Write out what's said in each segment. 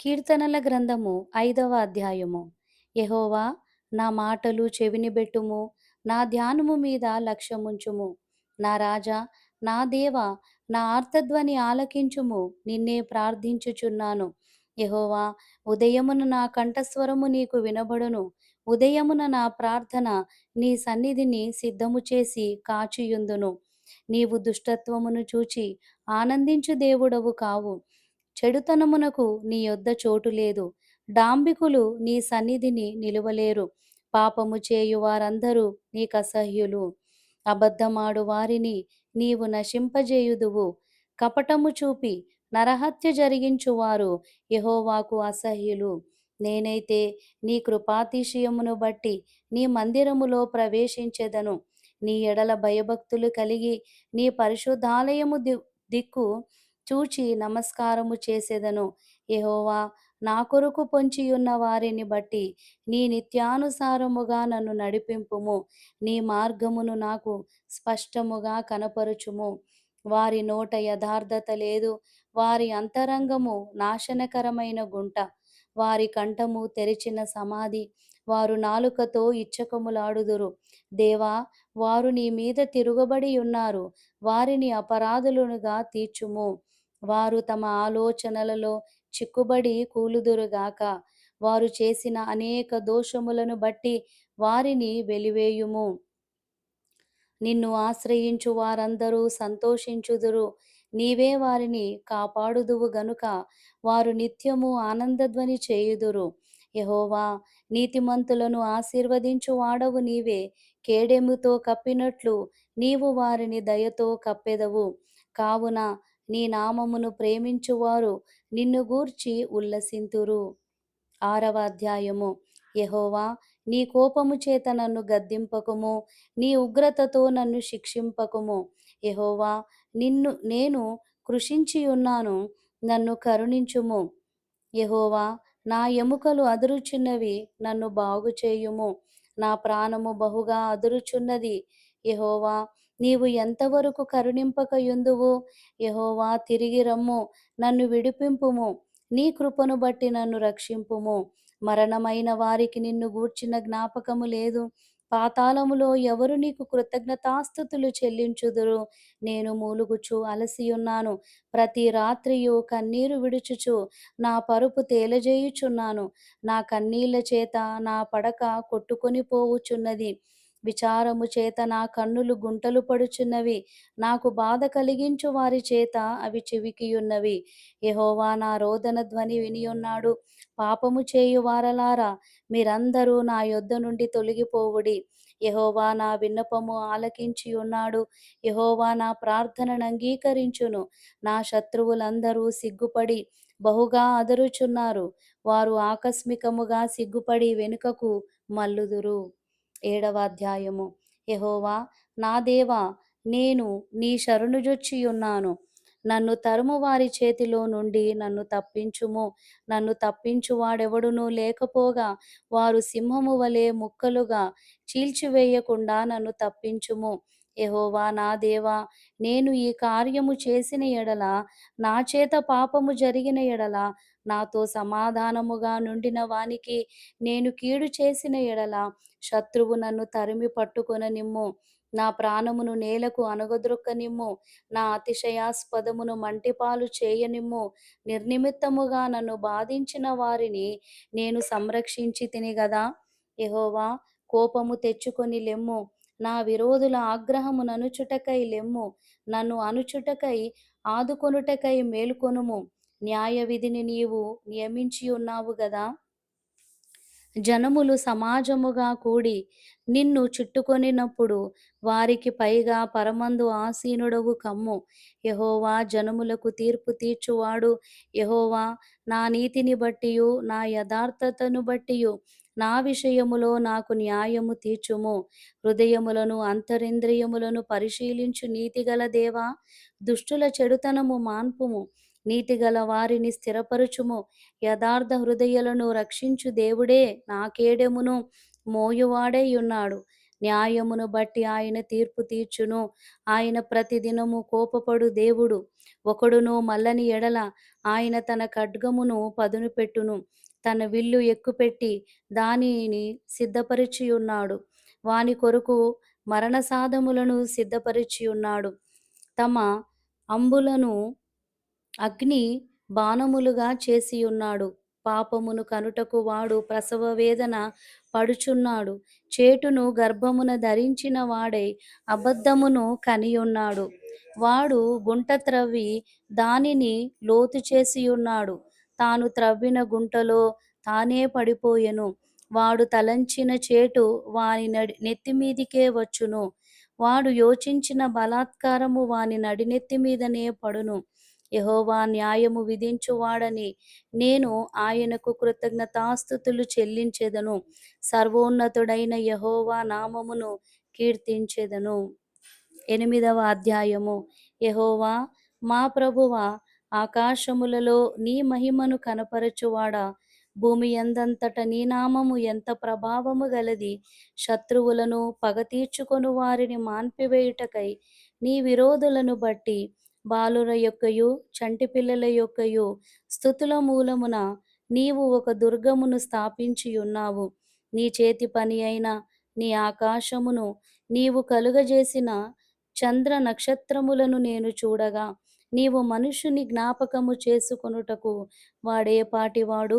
కీర్తనల గ్రంథము 5వ అధ్యాయము. యెహోవా, నా మాటలు చెవినిబెట్టుము, నా ధ్యానము మీద లక్ష్యముంచుము. నా రాజా, నా దేవా, నా ఆర్తధ్వని ఆలకించుము, నిన్నే ప్రార్థించుచున్నాను. యెహోవా, ఉదయమున నా కంఠస్వరము నీకు వినబడును. ఉదయమున నా ప్రార్థన నీ సన్నిధిని సిద్ధము చేసి కాచియుందును. నీవు దుష్టత్వమును చూచి ఆనందించు దేవుడవు కావు. చెడుతనమునకు నీ యొద్ద చోటు లేదు. డాంబికులు నీ సన్నిధిని నిలువలేరు. పాపము చేయు వారందరూ నీకసహ్యులు. అబద్ధమాడు వారిని నీవు నశింపజేయుదువు. కపటము చూపి నరహత్య జరిగించువారు యెహోవాకు అసహ్యులు. నేనైతే నీ కృపాతిశయమును బట్టి నీ మందిరములో ప్రవేశించెదను. నీ ఎడల భయభక్తులు కలిగి నీ పరిశుద్ధాలయము దిక్కు చూచి నమస్కారము చేసెదను. యెహోవా, నా కొరకు పొంచియున్న వారిని బట్టి నీ నిత్యానుసారముగా నన్ను నడిపింపుము. నీ మార్గమును నాకు స్పష్టముగా కనపరుచుము. వారి నోట యథార్థత లేదు. వారి అంతరంగము నాశనకరమైన గుంట. వారి కంఠము తెరిచిన సమాధి. వారు నాలుకతో ఇచ్చకములాడుదురు. దేవా, వారు నీ మీద తిరుగబడి ఉన్నారు. వారిని అపరాధులుగా తీర్చుము. వారు తమ ఆలోచనలలో చిక్కుబడి కూలుదురుగాక. వారు చేసిన అనేక దోషములను బట్టి వారిని వెలివేయుము. నిన్ను ఆశ్రయించు వారందరూ సంతోషించుదురు. నీవే వారిని కాపాడుదువు గనుక వారు నిత్యము ఆనందధ్వని చేయుదురు. యెహోవా, నీతిమంతులను ఆశీర్వదించు వాడవు నీవే. కేడెముతో కప్పినట్లు నీవు వారిని దయతో కప్పెదవు. కావున నీ నామమును ప్రేమించువారు నిన్ను గూర్చి ఉల్లసింతురు. 6వ అధ్యాయము. యెహోవా, నీ కోపము చేత నన్ను గద్దింపకుము. నీ ఉగ్రతతో నన్ను శిక్షింపకుము. యెహోవా, నేను కృషించియున్నాను, నన్ను కరుణించుము. యెహోవా, నా ఎముకలు అదురుచున్నవి, నన్ను బాగుచేయుము. నా ప్రాణము బహుగా అదురుచున్నది. యెహోవా, నీవు ఎంతవరకు కరుణింపకయుందువు? యెహోవా, తిరిగి రమ్ము, నన్ను విడిపింపుము. నీ కృపను బట్టి నన్ను రక్షింపుము. మరణమైన వారికి నిన్ను గూర్చిన జ్ఞాపకము లేదు. పాతాళములో ఎవరు నీకు కృతజ్ఞతాస్తుతులు చెల్లించుదురు? నేను మూలుగుచు అలసియున్నాను. ప్రతి రాత్రియు కన్నీరు విడుచుచు నా పరుపు తేలజేయుచున్నాను. నా కన్నీళ్ల చేత నా పడక కొట్టుకొని పోవుచున్నది. విచారము చేత నా కన్నులు గుంటలు పడుచున్నవి. నాకు బాధ కలిగించు వారి చేత అవి చివికియున్నవి. యెహోవా నా రోదన ధ్వని వినియున్నాడు. పాపము చేయు వారలారా, మీరందరూ నా యొద్ద నుండి తొలగిపోవుడి. యెహోవా నా విన్నపము ఆలకించియున్నాడు. యెహోవా నా ప్రార్థనను అంగీకరించును. నా శత్రువులందరూ సిగ్గుపడి బహుగా అదరుచున్నారు. వారు ఆకస్మికముగా సిగ్గుపడి వెనుకకు మల్లుదురు. 7వ అధ్యాయము. యెహోవా, నా దేవా, నేను నీ శరణుజొచ్చియున్నాను. నన్ను తరుము వారి చేతిలో నుండి నన్ను తప్పించుము. నన్ను తప్పించువాడెవడునూ లేకపోగా వారు సింహము వలె ముక్కలుగా చీల్చివేయకుండా నన్ను తప్పించుము. యెహోవా, నా దేవా, నేను ఈ కార్యము చేసిన ఎడల, నా చేత పాపము జరిగిన ఎడల, నాతో సమాధానముగా నుండిన వానికి నేను కీడు చేసిన ఎడల, శత్రువు నన్ను తరిమి పట్టుకొననిమ్ము. నా ప్రాణమును నేలకు అణగద్రొక్కనిమ్ము. నా అతిశయాస్పదమును మంటిపాలు చేయనిమ్ము. నిర్నిమిత్తముగా నన్ను బాధించిన వారిని నేను సంరక్షించి తిని గదా. యెహోవా, కోపము తెచ్చుకొని లెమ్ము. నా విరోధుల ఆగ్రహమునణుచుటకై లెమ్ము. నన్ను అణుచుటకై ఆదుకొనుటకై మేలుకొనుము. న్యాయ విధిని నీవు నియమించియున్నావు గదా. జనములు సమాజముగా కూడి నిన్ను చుట్టుకొనినప్పుడు వారికి పైగా పరమందు ఆసీనుడవు కమ్ము. యెహోవా జనములకు తీర్పు తీర్చువాడు. యెహోవా, నా నీతిని బట్టియు నా యథార్థతను బట్టియు నా విషయములో నాకు న్యాయము తీర్చుము. హృదయములను అంతరింద్రియములను పరిశీలించు నీతిగల దేవా, దుష్టుల చెడుతనము మాన్పుము. నీతిగల వారిని స్థిరపరచుము. యథార్థ హృదయులను రక్షించు దేవుడే నా కేడెమును మోయువాడై ఉన్నాడు. న్యాయమును బట్టి ఆయన తీర్పు తీర్చును. ఆయన ప్రతిదినము కోపపడు దేవుడు. ఒకడును మల్లని ఎడల ఆయన తన ఖడ్గమును పదును పెట్టును. తన విల్లు ఎక్కుపెట్టి దానిని సిద్ధపరిచి ఉన్నాడు. వాని కొరకు మరణ సాధములను సిద్ధపరిచి ఉన్నాడు. తమ అంబులను అగ్ని బాణములుగా చేసియున్నాడు. పాపమును కనుటకు వాడు ప్రసవ వేదన పడుచున్నాడు. చేటును గర్భమున ధరించిన వాడై అబద్ధమును కనియున్నాడు. వాడు గుంట త్రవ్వి దానిని లోతు చేసియున్నాడు. తాను త్రవ్విన గుంటలో తానే పడిపోయెను. వాడు తలంచిన చేటు వాని నెత్తిమీదికే వచ్చును. వాడు యోచించిన బలాత్కారము వాని నడినెత్తి మీదనే పడును. యెహోవా న్యాయము విధించువాడని నేను ఆయనకు కృతజ్ఞతాస్తుతులు చెల్లించెదను. సర్వోన్నతుడైన యెహోవా నామమును కీర్తించెదను. 8వ అధ్యాయము. యెహోవా మా ప్రభువా, ఆకాశములలో నీ మహిమను కనపరచువాడా, భూమి యందంతట నీ నామము ఎంత ప్రభావము గలది. శత్రువులను పగ తీర్చుకొను వారిని మాన్పివేయుటకై నీ విరోధులను బట్టి బాలుర యొక్కయు చంటి పిల్లల యొక్కయు స్తుతుల మూలమున నీవు ఒక దుర్గమును స్థాపించియున్నావు. నీ చేతి పని అయిన నీ ఆకాశమును నీవు కలుగజేసిన చంద్ర నక్షత్రములను నేను చూడగా, నీవు మనుషుని జ్ఞాపకము చేసుకొనుటకు వాడేపాటివాడు?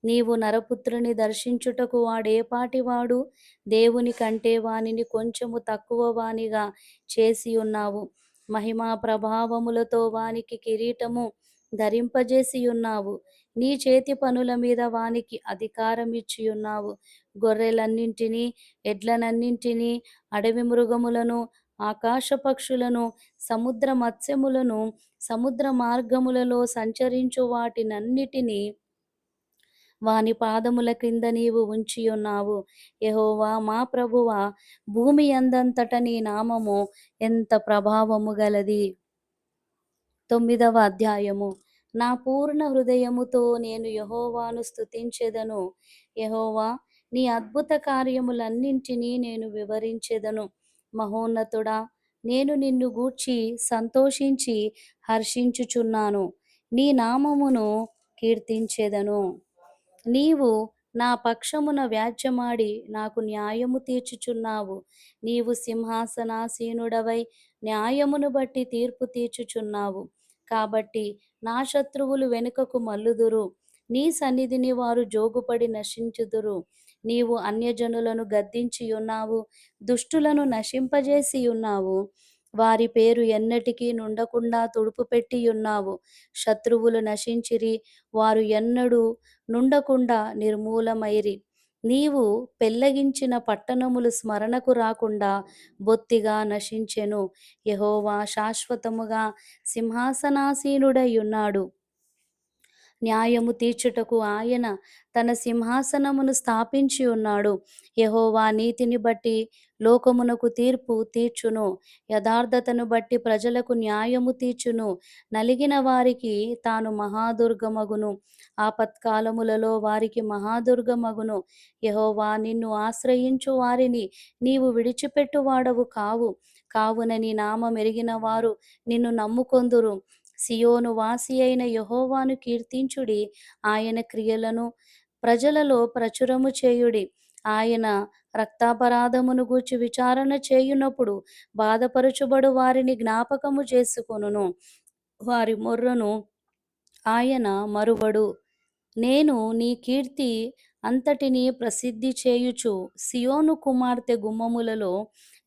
నీవు నరపుత్రుని దర్శించుటకు వాడేపాటివాడు? దేవుని కంటే వానిని కొంచెము తక్కువ వానిగా చేసియున్నావు. మహిమా ప్రభావములతో వానికి కిరీటము ధరింపజేసియున్నావు. నీ చేతి పనుల మీద వానికి అధికారమిచ్చియున్నావు. గొర్రెలన్నింటినీ, ఎడ్లనన్నింటినీ, అడవి మృగములను, ఆకాశ పక్షులను, సముద్ర మత్స్యములను, సముద్ర మార్గములలో సంచరించు వాటినన్నిటినీ వాని పాదముల క్రింద నీవు ఉంచియున్నావు. యెహోవా మా ప్రభువా, భూమి యందంతట నీ నామము ఎంత ప్రభావము గలది. 9వ అధ్యాయము. నా పూర్ణ హృదయముతో నేను యెహోవాను స్తుతించెదను. యెహోవా, నీ అద్భుత కార్యములన్నింటినీ నేను వివరించెదను. మహోన్నతుడా, నేను నిన్ను గూర్చి సంతోషించి హర్షించుచున్నాను. నీ నామమును కీర్తించెదను. నీవు నా పక్షమున వ్యాజ్యమాడి నాకు న్యాయము తీర్చుచున్నావు. నీవు సింహాసనాసీనుడవై న్యాయమును బట్టి తీర్పు తీర్చుచున్నావు. కాబట్టి నా శత్రువులు వెనుకకు మల్లుదురు. నీ సన్నిధిని వారు జోగుపడి నశించుదురు. నీవు అన్యజనులను గద్దించియున్నావు, దుష్టులను నశింపజేసియున్నావు. వారి పేరు ఎన్నటికీ నుండకుండా తుడుపుపెట్టియున్నావు. శత్రువులు నశించిరి, వారు ఎన్నడూ నుండకుండా నిర్మూలమైరి. నీవు పెళ్లగించిన పట్టణములు స్మరణకు రాకుండా బొత్తిగా నశించెను. యెహోవా శాశ్వతముగా సింహాసనాసీనుడై ఉన్నాడు. న్యాయము తీర్చుటకు ఆయన తన సింహాసనమును స్థాపించి ఉన్నాడు. యెహోవా నీతిని బట్టి లోకమునకు తీర్పు తీర్చును. యథార్థతను బట్టి ప్రజలకు న్యాయము తీర్చును. నలిగిన వారికి తాను మహాదుర్గమగును. ఆపత్కాలములలో వారికి మహాదుర్గమగును. యెహోవా, నిన్ను ఆశ్రయించు వారిని నీవు విడిచిపెట్టువాడవు కావు. కావున నీ నామం ఎరిగిన వారు నిన్ను నమ్ముకొందురు. సియోను వాసి అయిన యెహోవాను కీర్తించుడి. ఆయన క్రియలను ప్రజలలో ప్రచురము చేయుడి. ఆయన రక్తాపరాధమును గూర్చి విచారణ చేయునప్పుడు బాధపరచుబడు వారిని జ్ఞాపకము చేసుకొనును. వారి మొర్రను ఆయన మరువడు. నేను నీ కీర్తి అంతటిని ప్రసిద్ధి చేయుచు సియోను కుమార్తె గుమ్మములలో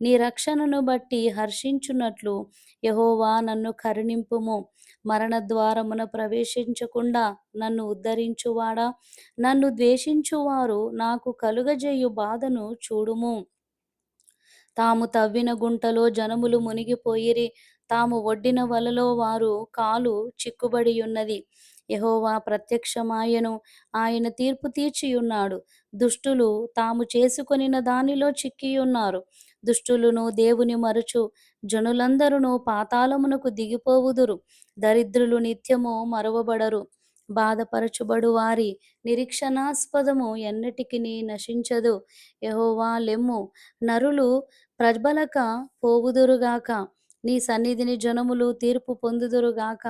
నీ రక్షణను బట్టి హర్షించున్నట్లు యెహోవా నన్ను కరుణింపుము. మరణద్వారమున ప్రవేశించకుండా నన్ను ఉద్ధరించువాడా, నన్ను ద్వేషించువారు నాకు కలుగజేయు బాధను చూడుము. తాము తవ్విన గుంటలో జనములు మునిగిపోయిరి, తాము ఒడ్డిన వలలో వారు కాలు చిక్కుబడియున్నది. యెహోవా ప్రత్యక్షమాయెను, ఆయన తీర్పు తీర్చియున్నాడు. దుష్టులు తాము చేసుకొనిన దానిలో చిక్కియున్నారు. దుష్టులను దేవుని మరచు జనులందరును పాతాళమునకు దిగిపోవుదురు. దరిద్రులు నిత్యము మరువబడరు. బాధపరచుబడు వారి నిరీక్షణాస్పదము ఎన్నటికిని నశించదు. యెహోవా లెమ్ము, నరులు ప్రబలక పోవుదురుగాక. నీ సన్నిధిని జనములు తీర్పు పొందుదురుగాక.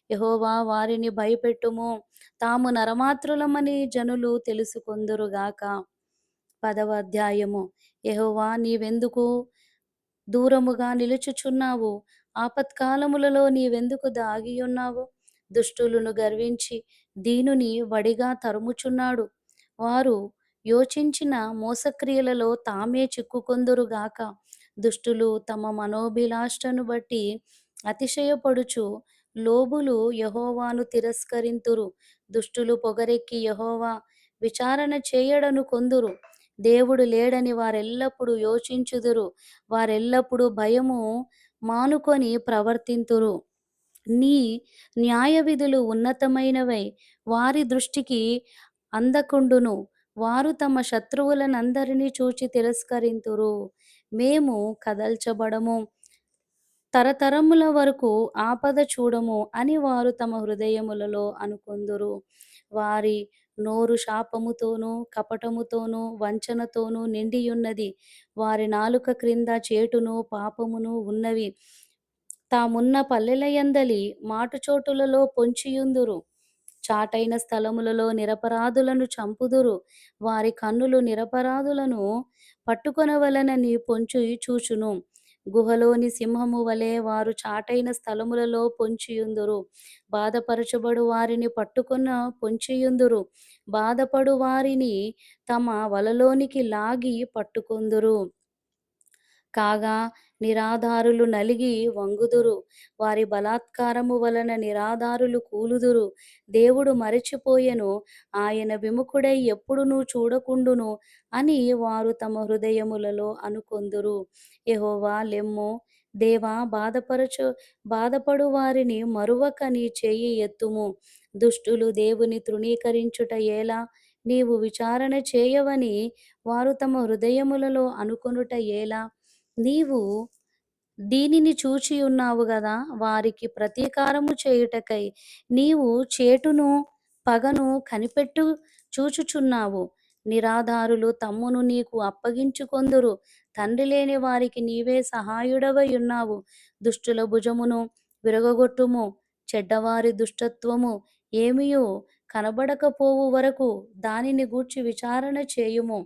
యెహోవా వారిని భయపెట్టుము, తాము నరమాత్రులమని జనులు తెలుసుకొందురుగాక. 10వ అధ్యాయము. యెహోవా నీవెందుకు దూరముగా నిలుచుచున్నావు? ఆపత్కాలములలో నీవెందుకు దాగియున్నావు? దుష్టులను గర్వించి దీనుని వడిగా తరుముచున్నాడు. వారు యోచించిన మోసక్రియలలో తామే చిక్కుకొందురుగాక. దుష్టులు తమ మనోభిలాషను బట్టి అతిశయపడుచు లోబులు యెహోవాను తిరస్కరింతురు. దుష్టులు పొగరెక్కి యెహోవా విచారణ చేయడనుకొందురు. దేవుడు లేడని వారెల్లప్పుడూ యోచించుదురు. వారెల్లప్పుడూ భయము మానుకొని ప్రవర్తింతురు. నీ న్యాయవిధులు ఉన్నతమైనవై వారి దృష్టికి అందకుండును. వారు తమ శత్రువులనందరినీ చూచి తిరస్కరింతురు. మేము కదల్చబడము, తరతరముల వరకు ఆపద చూడము అని వారు తమ హృదయములలో అనుకొందురు. వారి నోరు శాపముతోనూ కపటముతోనూ వంచనతోనూ నిండియున్నది. వారి నాలుక క్రింద చేటును పాపమును ఉన్నవి. తామున్న పల్లెలయందలి మాటుచోటులలో పొంచియుందురు. చాటైన స్థలములలో నిరపరాధులను చంపుదురు. వారి కన్నులు నిరపరాధులను పట్టుకొనవలెనని పొంచి చూచును. గుహలోని సింహము వలె వారు చాటైన స్థలములలో పొంచియుందురు. బాధపరచబడు వారిని పట్టుకొన పొంచియుందురు. బాధపడు వారిని తమ వలలోనికి లాగి పట్టుకొందురు. కాగా నిరాధారులు నలిగి వంగుదురు. వారి బలాత్కారము వలన నిరాధారులు కూలుదురు. దేవుడు మరచిపోయెను, ఆయన విముఖుడై ఎప్పుడునూ చూడకుండును అని వారు తమ హృదయములలో అనుకొందురు. యెహోవా లెమ్ము, దేవా బాధపడు వారిని మరువక నీ చెయ్యి ఎత్తుము. దుష్టులు దేవుని తృణీకరించుట ఎలా? నీవు విచారణ చేయవని వారు తమ హృదయములలో అనుకొనుట ఎలా? నీవు దీనిని చూచియున్నావు గదా! వారికి ప్రతీకారము చేయుటకై నీవు చేటును పగను కనిపెట్టు చూచుచున్నావు. నిరాధారులు తమ్మును నీకు అప్పగించుకొందురు. తండ్రి లేని వారికి నీవే సహాయుడవయున్నావు. దుష్టుల భుజమును విరగగొట్టుము. చెడ్డవారి దుష్టత్వము ఏమియో కనబడకపోవు వరకు దానిని గూర్చి విచారణ చేయుము.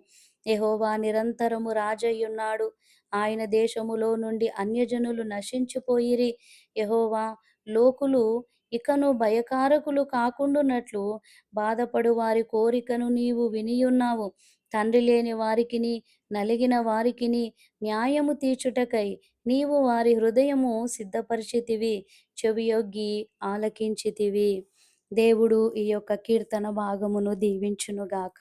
యెహోవా నిరంతరము రాజయ్యున్నాడు. ఆయన దేశములో నుండి అన్యజనులు నశించిపోయిరి. యెహోవా లోకులు ఇకను భయకారకులు కాకుండునట్లు బాధపడు వారి కోరికను నీవు వినియున్నావు. తండ్రి లేని వారికిని నలిగిన వారికిని న్యాయము తీర్చుటకై నీవు వారి హృదయము సిద్ధపరిచితివి, చెవియొగ్గి ఆలకించితివి. దేవుడు ఈ యొక్క కీర్తన భాగమును దీవించునుగాక.